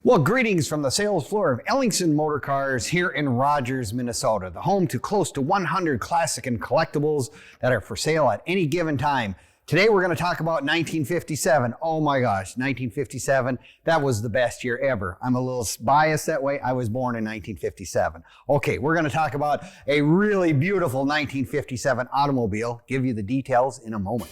Well, greetings from the sales floor of Ellingson Motorcars here in Rogers, Minnesota, the home to close to 100 classic and collectibles that are for sale at any given time. Today we're going to talk about 1957. Oh my gosh, 1957, that was the best year ever. I'm a little biased that way. I was born in 1957. Okay, we're going to talk about a really beautiful 1957 automobile. Give you the details in a moment.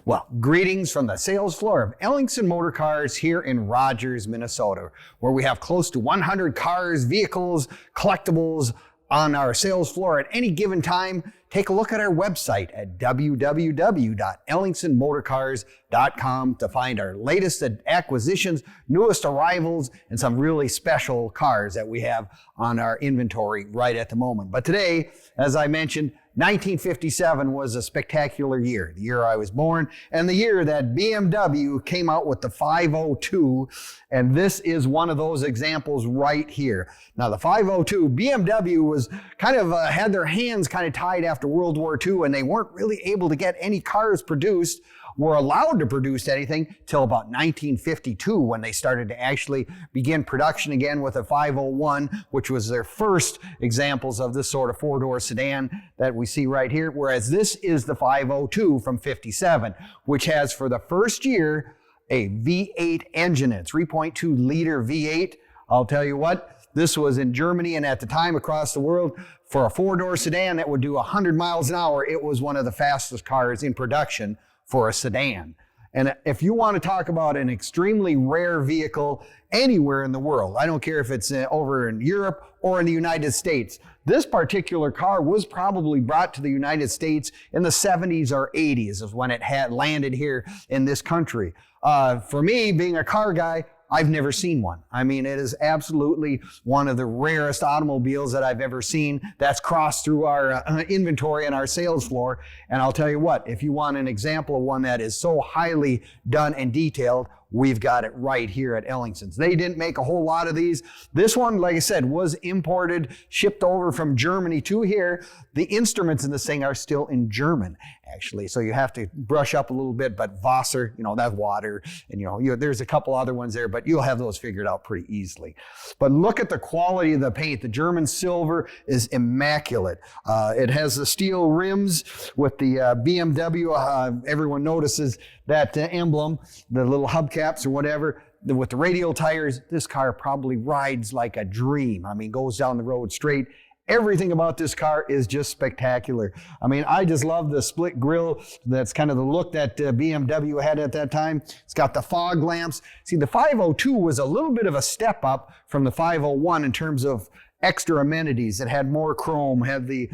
Well, greetings from the sales floor of Ellingson Motorcars here in Rogers, Minnesota, where we have close to 100 cars, vehicles, collectibles on our sales floor at any given time. Take a look at our website at www.ellingsonmotorcars.com to find our latest acquisitions, newest arrivals, and some really special cars that we have on our inventory right at the moment. But today, as I mentioned, 1957 was a spectacular year, the year I was born, and the year that BMW came out with the 502, and this is one of those examples right here. Now, the 502, BMW was kind of had their hands kind of tied after World War II, and they weren't really able to get any cars produced, were allowed to produce anything till about 1952 when they started to actually begin production again with a 501, which was their first examples of this sort of four-door sedan that we see right here, whereas this is the 502 from 57, which has for the first year a V8 engine, a 3.2 liter V8. I'll tell you what, this was in Germany and at the time across the world for a four-door sedan that would do 100 miles an hour. It was one of the fastest cars in production for a sedan. And if you want to talk about an extremely rare vehicle anywhere in the world, I don't care if it's over in Europe or in the United States, this particular car was probably brought to the United States in the 70s or 80s is when it had landed here in this country. For me, being a car guy, I've never seen one. I mean, it is absolutely one of the rarest automobiles that I've ever seen that's crossed through our inventory and our sales floor. And I'll tell you what, if you want an example of one that is so highly done and detailed, we've got it right here at Ellingson's. They didn't make a whole lot of these. This one, like I said, was imported, shipped over from Germany to here. The instruments in this thing are still in German, actually. So you have to brush up a little bit, but Wasser, that's water. And there's a couple other ones there, but you'll have those figured out pretty easily. But look at the quality of the paint. The German silver is immaculate. It has the steel rims with the BMW. Everyone notices that emblem, the little hubcaps or whatever. With the radial tires, this car probably rides like a dream. I mean, goes down the road straight. Everything about this car is just spectacular. I mean, I just love the split grille. That's kind of the look that BMW had at that time. It's got the fog lamps. See, the 502 was a little bit of a step up from the 501 in terms of extra amenities. It had more chrome, had the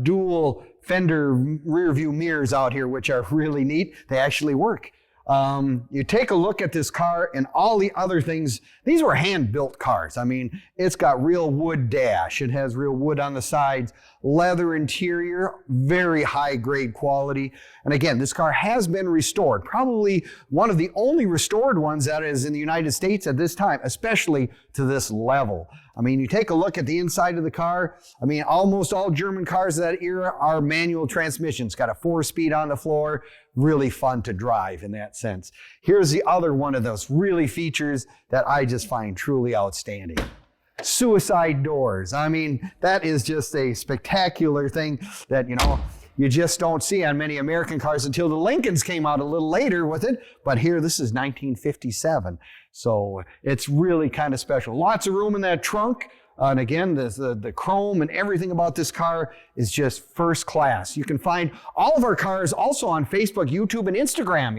dual fender rear view mirrors out here, which are really neat. They actually work. You take a look at this car and all the other things. These were hand-built cars. I mean, it's got real wood dash. It has real wood on the sides, leather interior, very high-grade quality. And again, this car has been restored. Probably one of the only restored ones that is in the United States at this time, especially to this level. I mean, you take a look at the inside of the car. I mean, almost all German cars of that era are manual transmissions. Got a 4-speed on the floor. Really fun to drive in that sense. Here's the other one of those really features that I just find truly outstanding. Suicide doors. I mean, that is just a spectacular thing that, you just don't see on many American cars until the Lincolns came out a little later with it. But here, this is 1957. So it's really kind of special. Lots of room in that trunk. And again, the chrome and everything about this car is just first class. You can find all of our cars also on Facebook, YouTube, and Instagram.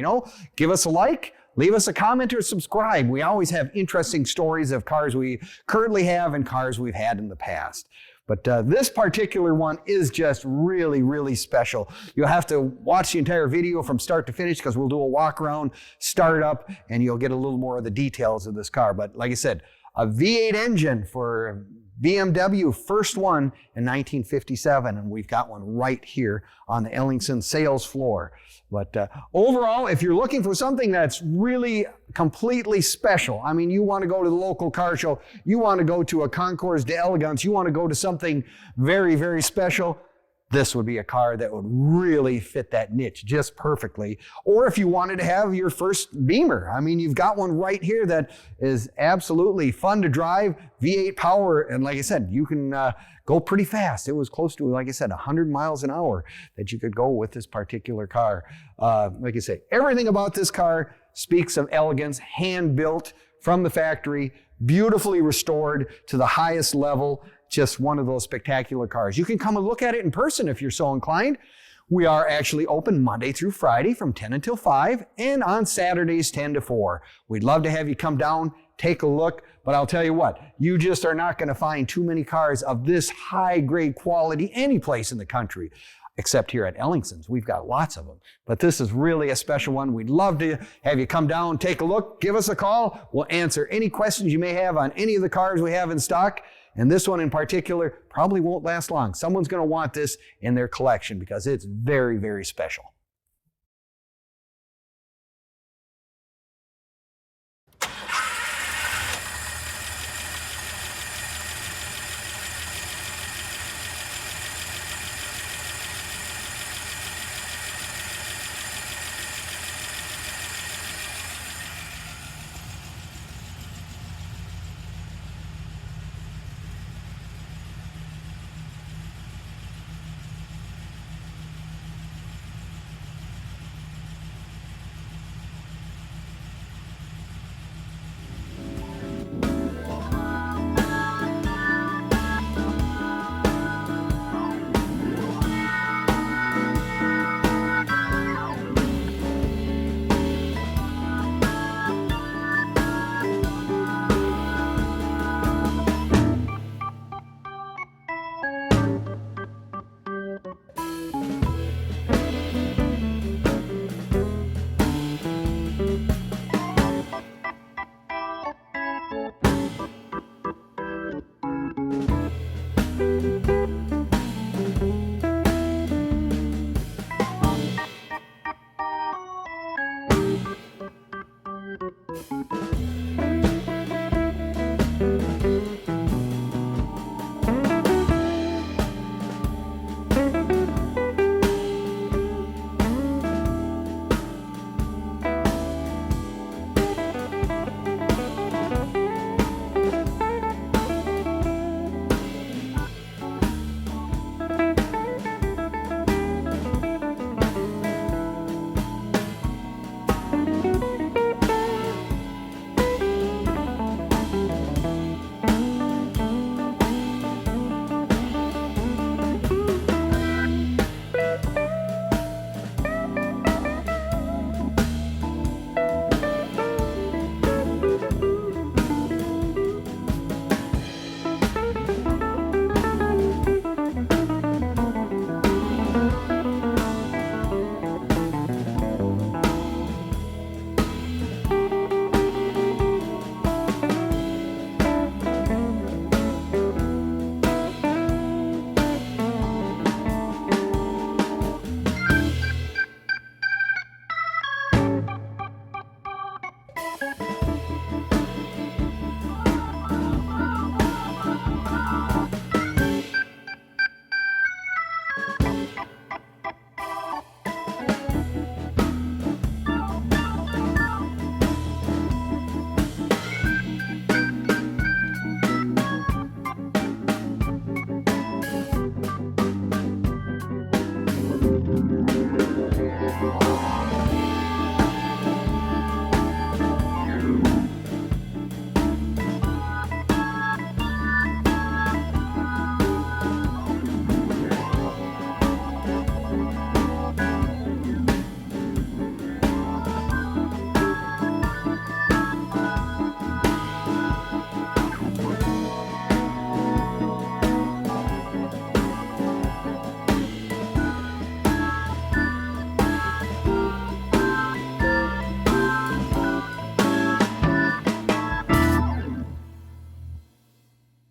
Give us a like, leave us a comment, or subscribe. We always have interesting stories of cars we currently have and cars we've had in the past. But this particular one is just really, really special. You'll have to watch the entire video from start to finish because we'll do a walk around, start up, and you'll get a little more of the details of this car. But like I said, a V8 engine for BMW, first one in 1957, and we've got one right here on the Ellingson sales floor. But overall, if you're looking for something that's really completely special, I mean, you want to go to the local car show, you want to go to a Concours d'Elegance, you want to go to something very, very special, this would be a car that would really fit that niche just perfectly. Or if you wanted to have your first Beamer, I mean, you've got one right here that is absolutely fun to drive, V8 power, and like I said, you can go pretty fast. It was close to, like I said, 100 miles an hour that you could go with this particular car. Like I say, everything about this car speaks of elegance, hand-built from the factory, beautifully restored to the highest level. Just one of those spectacular cars. You can come and look at it in person if you're so inclined. We are actually open Monday through Friday from 10 until 5 and on Saturdays 10 to 4. We'd love to have you come down, take a look, but I'll tell you what, you just are not going to find too many cars of this high grade quality any place in the country. Except here at Ellingson's. We've got lots of them. But this is really a special one. We'd love to have you come down, take a look, give us a call. We'll answer any questions you may have on any of the cars we have in stock. And this one in particular probably won't last long. Someone's going to want this in their collection because it's very, very special.